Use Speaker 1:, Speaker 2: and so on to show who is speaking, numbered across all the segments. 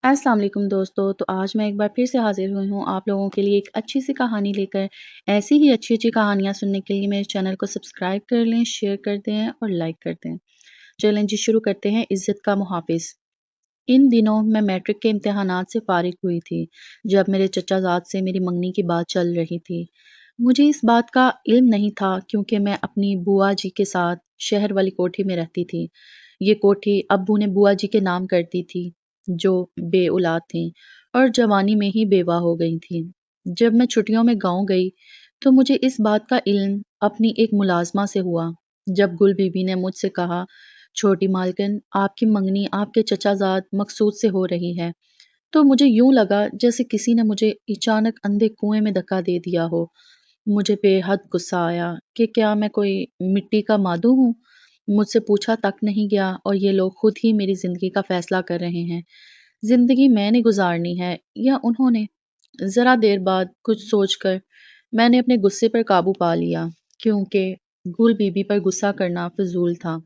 Speaker 1: السلام علیکم دوستو، تو آج میں ایک بار پھر سے حاضر ہوئی ہوں آپ لوگوں کے لیے ایک اچھی سی کہانی لے کر۔ ایسی ہی اچھی اچھی کہانیاں سننے کے لیے میرے چینل کو سبسکرائب کر لیں، شیئر کر دیں اور لائک کر دیں۔ چلیں جی شروع کرتے ہیں۔ عزت کا محافظ۔ ان دنوں میں میٹرک کے امتحانات سے فارغ ہوئی تھی جب میرے چچا زاد سے میری منگنی کی بات چل رہی تھی۔ مجھے اس بات کا علم نہیں تھا کیونکہ میں اپنی بوا جی کے ساتھ شہر والی کوٹھی میں رہتی تھی۔ یہ کوٹھی ابو نے بوا جی کے نام کر دی تھی جو بے اولاد تھیں اور جوانی میں ہی بیوہ ہو گئی تھیں۔ جب میں چھٹیوں میں گاؤں گئی تو مجھے اس بات کا علم اپنی ایک ملازمہ سے ہوا۔ جب گل بی بی نے مجھ سے کہا، چھوٹی مالکن، آپ کی منگنی آپ کے چچا زاد مقصود سے ہو رہی ہے، تو مجھے یوں لگا جیسے کسی نے مجھے اچانک اندھے کنویں میں دھکا دے دیا ہو۔ مجھے بے حد غصہ آیا کہ کیا میں کوئی مٹی کا مادو ہوں؟ مجھ سے پوچھا تک نہیں گیا اور یہ لوگ خود ہی میری زندگی کا فیصلہ کر رہے ہیں۔ زندگی میں نے گزارنی ہے یا انہوں نے؟ ذرا دیر بعد کچھ سوچ کر میں نے اپنے غصے پر قابو پا لیا کیونکہ گل بی بی پر غصہ کرنا فضول تھا۔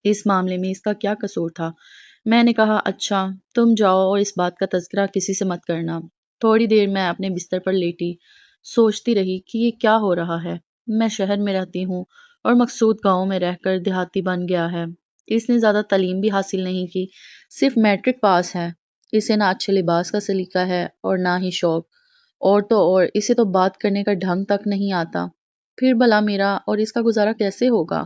Speaker 1: اس معاملے میں اس کا کیا قصور تھا؟ میں نے کہا، اچھا تم جاؤ اور اس بات کا تذکرہ کسی سے مت کرنا۔ تھوڑی دیر میں اپنے بستر پر لیٹی سوچتی رہی کہ یہ کیا ہو رہا ہے۔ میں شہر میں رہتی ہوں اور مقصود گاؤں میں رہ کر دیہاتی بن گیا ہے۔ اس نے زیادہ تعلیم بھی حاصل نہیں کی، صرف میٹرک پاس ہے۔ اسے نہ اچھے لباس کا سلیقہ ہے اور نہ ہی شوق، اور تو اور اسے تو بات کرنے کا ڈھنگ تک نہیں آتا۔ پھر بھلا میرا اور اس کا گزارا کیسے ہوگا؟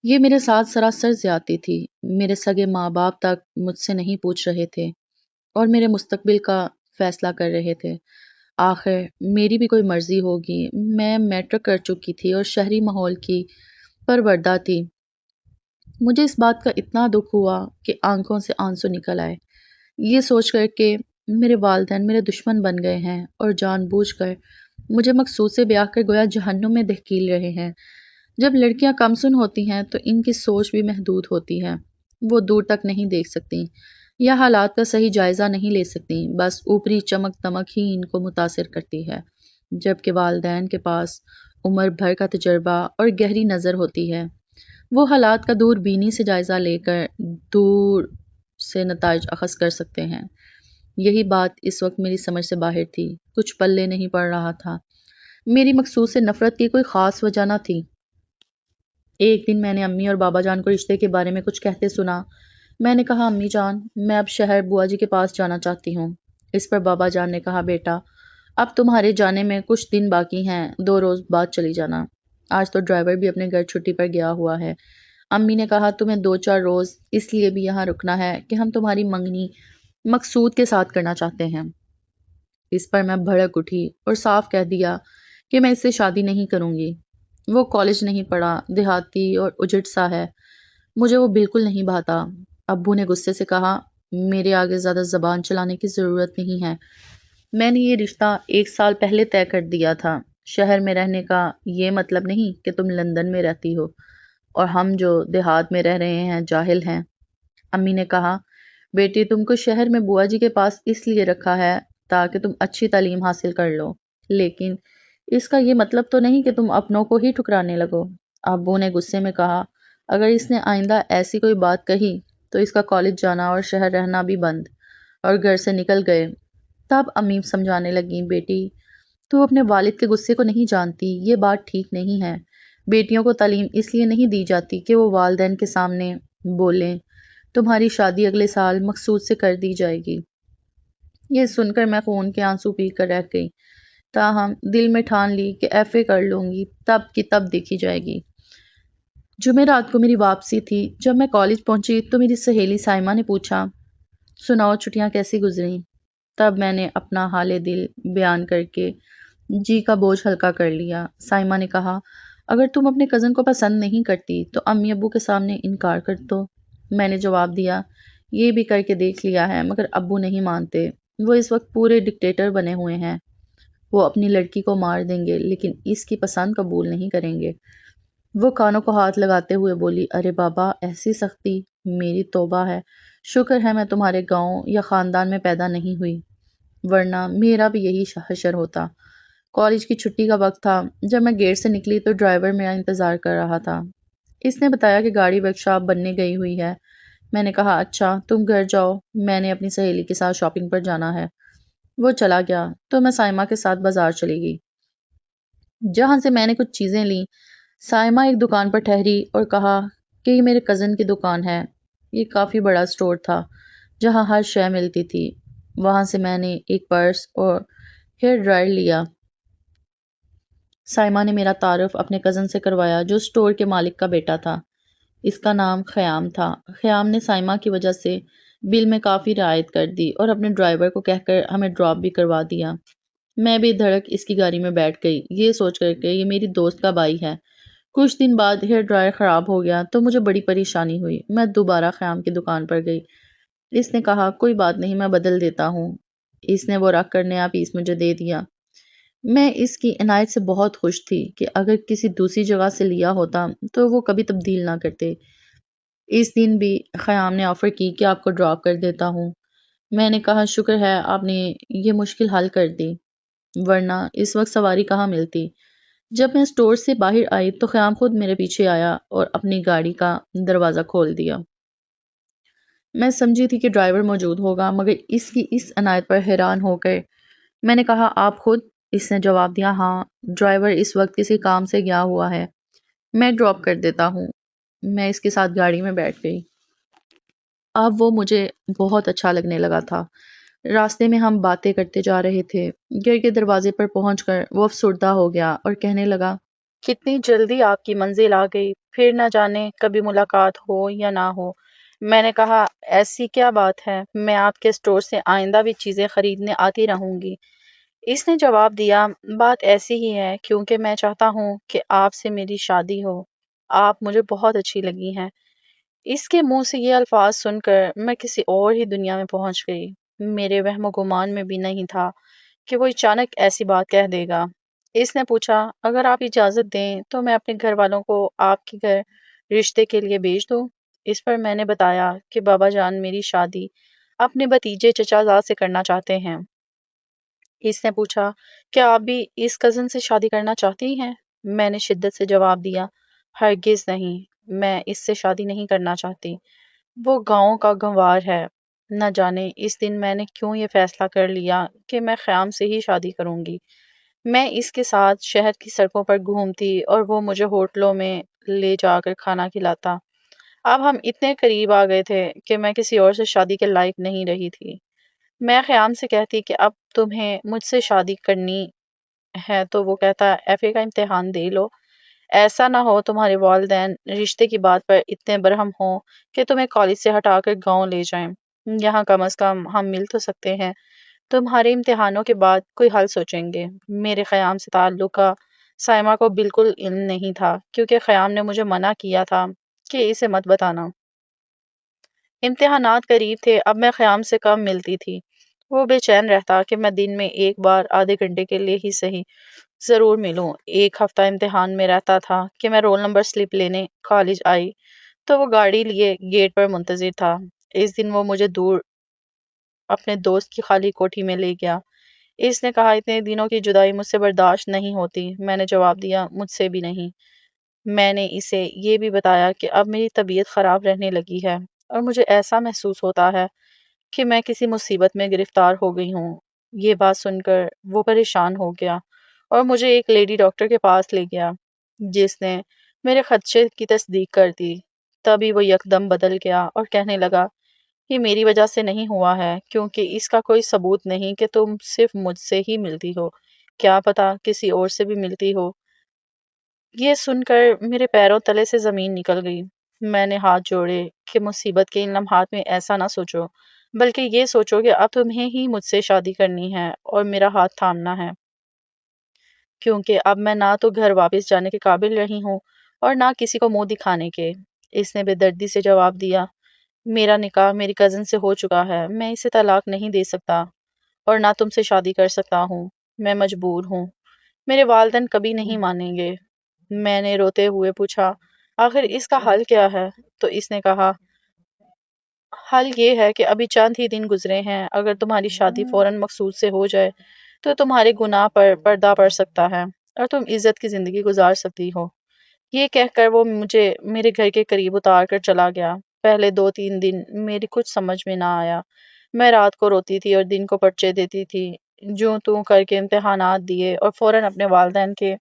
Speaker 1: یہ میرے ساتھ سراسر زیادتی تھی۔ میرے سگے ماں باپ تک مجھ سے نہیں پوچھ رہے تھے اور میرے مستقبل کا فیصلہ کر رہے تھے۔ آخر میری بھی کوئی مرضی ہوگی۔ میں میٹرک کر چکی تھی اور شہری ماحول کی پروردہ تھی۔ مجھے اس بات کا اتنا دکھ ہوا کہ آنکھوں سے آنسو نکل آئے، یہ سوچ کر کہ میرے والدین میرے دشمن بن گئے ہیں اور جان بوجھ کر مجھے مقصود سے بیاہ کر گویا جہنم میں دھکیل رہے ہیں۔ جب لڑکیاں کم سن ہوتی ہیں تو ان کی سوچ بھی محدود ہوتی ہے۔ وہ دور تک نہیں دیکھ سکتی یا حالات کا صحیح جائزہ نہیں لے سکتی، بس اوپری چمک دمک ہی ان کو متاثر کرتی ہے، جبکہ والدین کے پاس عمر بھر کا تجربہ اور گہری نظر ہوتی ہے۔ وہ حالات کا دور بینی سے جائزہ لے کر دور سے نتائج اخذ کر سکتے ہیں۔ یہی بات اس وقت میری سمجھ سے باہر تھی، کچھ پلے نہیں پڑ رہا تھا۔ میری مقصود سے نفرت کی کوئی خاص وجہ نہ تھی۔ ایک دن میں نے امی اور بابا جان کو رشتے کے بارے میں کچھ کہتے سنا۔ میں نے کہا، امی جان، میں اب شہر بوا جی کے پاس جانا چاہتی ہوں۔ اس پر بابا جان نے کہا، بیٹا اب تمہارے جانے میں کچھ دن باقی ہیں، 2 روز بعد چلی جانا۔ آج تو ڈرائیور بھی اپنے گھر چھٹی پر گیا ہوا ہے۔ امی نے کہا، تمہیں 2-4 روز اس لیے بھی یہاں رکنا ہے کہ ہم تمہاری منگنی مقصود کے ساتھ کرنا چاہتے ہیں۔ اس پر میں بھڑک اٹھی اور صاف کہہ دیا کہ میں اس سے شادی نہیں کروں گی۔ وہ کالج نہیں پڑھا، دیہاتی اور اجڑ سا ہے، مجھے وہ بالکل نہیں بھاتا۔ ابو نے غصے سے کہا، میرے آگے زیادہ زبان چلانے کی ضرورت نہیں ہے۔ میں نے یہ رشتہ 1 سال پہلے طے کر دیا تھا۔ شہر میں رہنے کا یہ مطلب نہیں کہ تم لندن میں رہتی ہو اور ہم جو دیہات میں رہ رہے ہیں جاہل ہیں۔ امی نے کہا، بیٹی تم کو شہر میں بوا جی کے پاس اس لیے رکھا ہے تاکہ تم اچھی تعلیم حاصل کر لو، لیکن اس کا یہ مطلب تو نہیں کہ تم اپنوں کو ہی ٹھکرانے لگو۔ ابو نے غصے میں کہا، اگر اس نے آئندہ ایسی کوئی بات کہی تو اس کا کالج جانا اور شہر رہنا بھی بند، اور گھر سے نکل گئے۔ تب امی سمجھانے لگیں، بیٹی تو اپنے والد کے غصے کو نہیں جانتی، یہ بات ٹھیک نہیں ہے۔ بیٹیوں کو تعلیم اس لیے نہیں دی جاتی کہ وہ والدین کے سامنے بولیں، تمہاری شادی اگلے سال مقصود سے کر دی جائے گی۔ یہ سن کر میں خون کے آنسو پی کر رہ گئی، تاہم دل میں ٹھان لی کہ ایف اے کر لوں گی، تب کی تب دیکھی جائے گی۔ جمعرات کو میری واپسی تھی۔ جب میں کالج پہنچی تو میری سہیلی سائمہ نے پوچھا، سناؤ چھٹیاں کیسی گزریں؟ تب میں نے اپنا حال دل بیان کر کے جی کا بوجھ ہلکا کر لیا۔ سائمہ نے کہا، اگر تم اپنے کزن کو پسند نہیں کرتی تو امی ابو کے سامنے انکار کر دو۔ میں نے جواب دیا، یہ بھی کر کے دیکھ لیا ہے مگر ابو نہیں مانتے، وہ اس وقت پورے ڈکٹیٹر بنے ہوئے ہیں۔ وہ اپنی لڑکی کو مار دیں گے لیکن اس کی پسند قبول نہیں کریں گے۔ وہ کانوں کو ہاتھ لگاتے ہوئے بولی، ارے بابا ایسی سختی، میری توبہ ہے، شکر ہے میں تمہارے گاؤں یا خاندان میں پیدا نہیں ہوئی، ورنہ میرا بھی یہی حشر ہوتا۔ کالج کی چھٹی کا وقت تھا۔ جب میں گیٹ سے نکلی تو ڈرائیور میرا انتظار کر رہا تھا۔ اس نے بتایا کہ گاڑی ورکشاپ بننے گئی ہوئی ہے، میں نے کہا اچھا تم گھر جاؤ، میں نے اپنی سہیلی کے ساتھ شاپنگ پر جانا ہے۔ وہ چلا گیا تو میں سائمہ کے ساتھ بازار چلی گئی، جہاں سے میں نے کچھ چیزیں لیں۔ سائمہ ایک دکان پر ٹھہری اور کہا کہ یہ میرے کزن کی دکان ہے۔ یہ کافی بڑا اسٹور تھا جہاں ہر شے ملتی تھی۔ وہاں سے میں نے ایک پرس اور ہیئر ڈرائر لیا۔ سائمہ نے میرا تعارف اپنے کزن سے کروایا جو اسٹور کے مالک کا بیٹا تھا۔ اس کا نام خیام تھا۔ خیام نے سائمہ کی وجہ سے بل میں کافی رعایت کر دی اور اپنے ڈرائیور کو کہہ کر ہمیں ڈراپ بھی کروا دیا۔ میں بھی دھڑک اس کی گاڑی میں بیٹھ گئی، یہ سوچ کر کہ یہ میری دوست کا بھائی ہے۔ کچھ دن بعد ہیئر ڈرائر خراب ہو گیا تو مجھے بڑی پریشانی ہوئی۔ میں دوبارہ خیام کی دکان پر گئی۔ اس نے کہا کوئی بات نہیں، میں بدل دیتا ہوں۔ اس نے وہ رکھ کر نیا پیس مجھے دے دیا۔ میں اس کی عنایت سے بہت خوش تھی کہ اگر کسی دوسری جگہ سے لیا ہوتا تو وہ کبھی تبدیل نہ کرتے۔ اس دن بھی خیام نے آفر کی کہ آپ کو ڈراپ کر دیتا ہوں۔ میں نے کہا شکر ہے آپ نے یہ مشکل حل کر دی، ورنہ اس وقت سواری کہاں ملتی۔ جب میں اسٹور سے باہر آئی تو خیام خود میرے پیچھے آیا اور اپنی گاڑی کا دروازہ کھول دیا۔ میں سمجھی تھی کہ ڈرائیور موجود ہوگا، مگر اس کی اس عنایت پر حیران ہو کر میں نے کہا آپ خود؟ اس نے جواب دیا ہاں، ڈرائیور اس وقت کسی کام سے گیا ہوا ہے، میں ڈراپ کر دیتا ہوں۔ میں اس کے ساتھ گاڑی میں بیٹھ گئی۔ اب وہ مجھے بہت اچھا لگنے لگا تھا۔ راستے میں ہم باتیں کرتے جا رہے تھے۔ گھر کے دروازے پر پہنچ کر وہ افسردہ ہو گیا اور کہنے لگا کتنی جلدی آپ کی منزل آ گئی، پھر نہ جانے کبھی ملاقات ہو یا نہ ہو۔ میں نے کہا ایسی کیا بات ہے، میں آپ کے اسٹور سے آئندہ بھی چیزیں خریدنے آتی رہوں گی۔ اس نے جواب دیا بات ایسی ہی ہے کیونکہ میں چاہتا ہوں کہ آپ سے میری شادی ہو، آپ مجھے بہت اچھی لگی ہیں۔ اس کے منہ سے یہ الفاظ سن کر میں کسی اور ہی دنیا میں پہنچ گئی۔ میرے وہم و گمان میں بھی نہیں تھا کہ وہ اچانک ایسی بات کہہ دے گا۔ اس نے پوچھا اگر آپ اجازت دیں تو میں اپنے گھر والوں کو آپ کے گھر رشتے کے لیے بھیج دوں۔ اس پر میں نے بتایا کہ بابا جان میری شادی اپنے بھتیجے چچا زاد سے کرنا چاہتے ہیں۔ اس نے پوچھا کیا آپ بھی اس کزن سے شادی کرنا چاہتی ہیں؟ میں نے شدت سے جواب دیا ہرگز نہیں، میں اس سے شادی نہیں کرنا چاہتی۔ وہ گاؤں کا گنوار ہے۔ نہ جانے اس دن میں نے کیوں یہ فیصلہ کر لیا کہ میں خیام سے ہی شادی کروں گی۔ میں اس کے ساتھ شہر کی سڑکوں پر گھومتی اور وہ مجھے ہوٹلوں میں لے جا کر کھانا کھلاتا۔ اب ہم اتنے قریب آ گئے تھے کہ میں کسی اور سے شادی کے لائق نہیں رہی تھی۔ میں خیام سے کہتی کہ اب تمہیں مجھ سے شادی کرنی ہے تو وہ کہتا ایف اے کا امتحان دے لو، ایسا نہ ہو تمہارے والدین رشتے کی بات پر اتنے برہم ہوں کہ تمہیں کالج سے ہٹا کر گاؤں لے جائیں۔ یہاں کم از کم ہم مل تو سکتے ہیں۔ تمہارے امتحانوں کے بعد کوئی حل سوچیں گے۔ میرے خیام سے تعلق کا سائمہ کو بالکل علم نہیں تھا کیونکہ خیام نے مجھے منع کیا تھا کہ اسے مت بتانا۔ امتحانات قریب تھے، اب میں خیام سے کم ملتی تھی۔ وہ بے چین رہتا کہ میں دن میں ایک بار آدھے گھنٹے کے لیے ہی صحیح ضرور ملوں۔ ایک ہفتہ امتحان میں رہتا تھا کہ میں رول نمبر سلپ لینے کالج آئی تو وہ گاڑی لیے گیٹ پر منتظر تھا۔ اس دن وہ مجھے دور اپنے دوست کی خالی کوٹھی میں لے گیا۔ اس نے کہا اتنے دنوں کی جدائی مجھ سے برداشت نہیں ہوتی۔ میں نے جواب دیا مجھ سے بھی نہیں۔ میں نے اسے یہ بھی بتایا کہ اب میری طبیعت خراب رہنے لگی ہے اور مجھے ایسا محسوس ہوتا ہے کہ میں کسی مصیبت میں گرفتار ہو گئی ہوں۔ یہ بات سن کر وہ پریشان ہو گیا اور مجھے ایک لیڈی ڈاکٹر کے پاس لے گیا جس نے میرے خدشے کی تصدیق کر دی۔ تبھی وہ یکدم بدل گیا اور کہنے لگا یہ میری وجہ سے نہیں ہوا ہے کیونکہ اس کا کوئی ثبوت نہیں کہ تم صرف مجھ سے ہی ملتی ہو، کیا پتا کسی اور سے بھی ملتی ہو۔ یہ سن کر میرے پیروں تلے سے زمین نکل گئی۔ میں نے ہاتھ جوڑے کہ مصیبت کے ان لمحات میں ایسا نہ سوچو، بلکہ یہ سوچو کہ اب تمہیں ہی مجھ سے شادی کرنی ہے اور میرا ہاتھ تھامنا ہے، کیونکہ اب میں نہ تو گھر واپس جانے کے قابل رہی ہوں اور نہ کسی کو منہ دکھانے کے۔ اس نے بے دردی سے جواب دیا میرا نکاح میری کزن سے ہو چکا ہے، میں اسے طلاق نہیں دے سکتا اور نہ تم سے شادی کر سکتا ہوں، میں مجبور ہوں، میرے والدین کبھی نہیں مانیں گے۔ میں نے روتے ہوئے پوچھا آخر اس کا حل کیا ہے؟ تو اس نے کہا حل یہ ہے کہ ابھی چند ہی دن گزرے ہیں، اگر تمہاری شادی فوراً مقصود سے ہو جائے تو تمہارے گناہ پر پردہ پڑ سکتا ہے اور تم عزت کی زندگی گزار سکتی ہو۔ یہ کہہ کر وہ مجھے میرے گھر کے قریب اتار کر چلا گیا۔
Speaker 2: پہلے 2-3 دن میری کچھ سمجھ میں نہ آیا۔ میں رات کو روتی تھی اور دن کو پرچے دیتی تھی۔ جوں توں کر کے امتحانات دیے اور فوراً اپنے والدین کے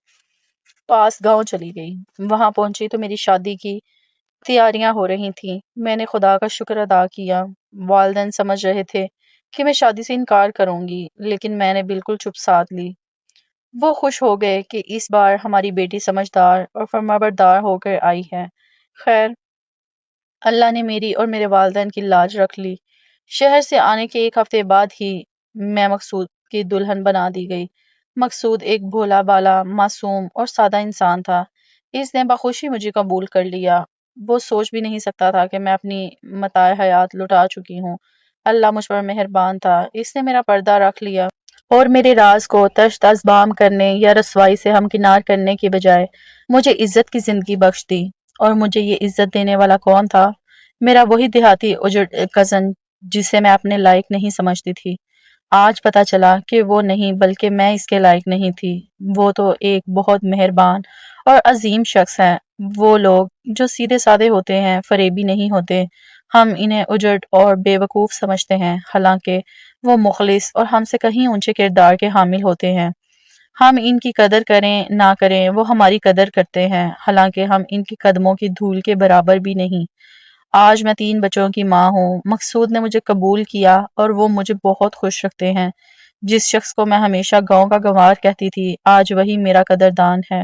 Speaker 2: پاس گاؤں چلی گئی۔ وہاں پہنچی تو میری شادی کی تیاریاں ہو رہی تھیں۔ میں نے خدا کا شکر ادا کیا۔ والدین سمجھ رہے تھے کہ میں شادی سے انکار کروں گی، لیکن میں نے بالکل چپ سادھ لی۔ وہ خوش ہو گئے کہ اس بار ہماری بیٹی سمجھدار اور فرمانبردار ہو کر آئی ہے۔ خیر، اللہ نے میری اور میرے والدین کی لاج رکھ لی۔ شہر سے آنے کے 1 ہفتے بعد ہی میں مقصود کی دلہن بنا دی گئی۔ مقصود ایک بھولا بالا، معصوم اور سادہ انسان تھا۔ اس نے بخوشی مجھے قبول کر لیا۔ وہ سوچ بھی نہیں سکتا تھا کہ میں اپنی متاع حیات لٹا چکی ہوں۔ اللہ مجھ پر مہربان تھا۔ اس نے میرا پردہ رکھ لیا اور میرے راز کو تش تش بام کرنے یا رسوائی سے ہمکنار کرنے کے بجائے مجھے عزت کی زندگی بخش دی۔ اور مجھے یہ عزت دینے والا کون تھا؟ میرا وہی دیہاتی اجڑ کزن جسے میں اپنے لائق نہیں سمجھتی تھی۔ آج پتا چلا کہ وہ نہیں بلکہ میں اس کے لائق نہیں تھی۔ وہ تو ایک بہت مہربان اور عظیم شخص ہے۔ وہ لوگ جو سیدھے سادے ہوتے ہیں فریبی نہیں ہوتے۔ ہم انہیں اجڑ اور بے وقوف سمجھتے ہیں، حالانکہ وہ مخلص اور ہم سے کہیں اونچے کردار کے حامل ہوتے ہیں۔ ہم ان کی قدر کریں نہ کریں وہ ہماری قدر کرتے ہیں، حالانکہ ہم ان کے قدموں کی دھول کے برابر بھی نہیں۔ آج میں 3 بچوں کی ماں ہوں۔ مقصود نے مجھے قبول کیا اور وہ مجھے بہت خوش رکھتے ہیں۔ جس شخص کو میں ہمیشہ گاؤں کا گنوار کہتی تھی، آج وہی میرا قدردان ہے۔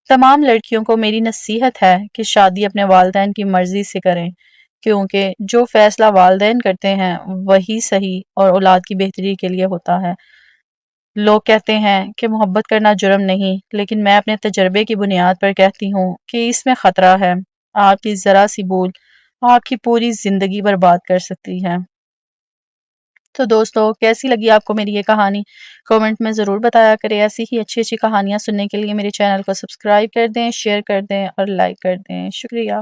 Speaker 2: تمام لڑکیوں کو میری نصیحت ہے کہ شادی اپنے والدین کی مرضی سے کریں، کیونکہ جو فیصلہ والدین کرتے ہیں وہی صحیح اور اولاد کی بہتری کے لیے ہوتا ہے۔ لوگ کہتے ہیں کہ محبت کرنا جرم نہیں، لیکن میں اپنے تجربے کی بنیاد پر کہتی ہوں کہ اس میں خطرہ ہے۔ آپ کی ذرا سی بھول آپ کی پوری زندگی برباد کر سکتی ہے۔ تو دوستو، کیسی لگی آپ کو میری یہ کہانی؟ کامنٹ میں ضرور بتایا کریں۔ ایسی ہی اچھی اچھی کہانیاں سننے کے لیے میرے چینل کو سبسکرائب کر دیں، شیئر کر دیں اور لائک کر دیں۔ شکریہ۔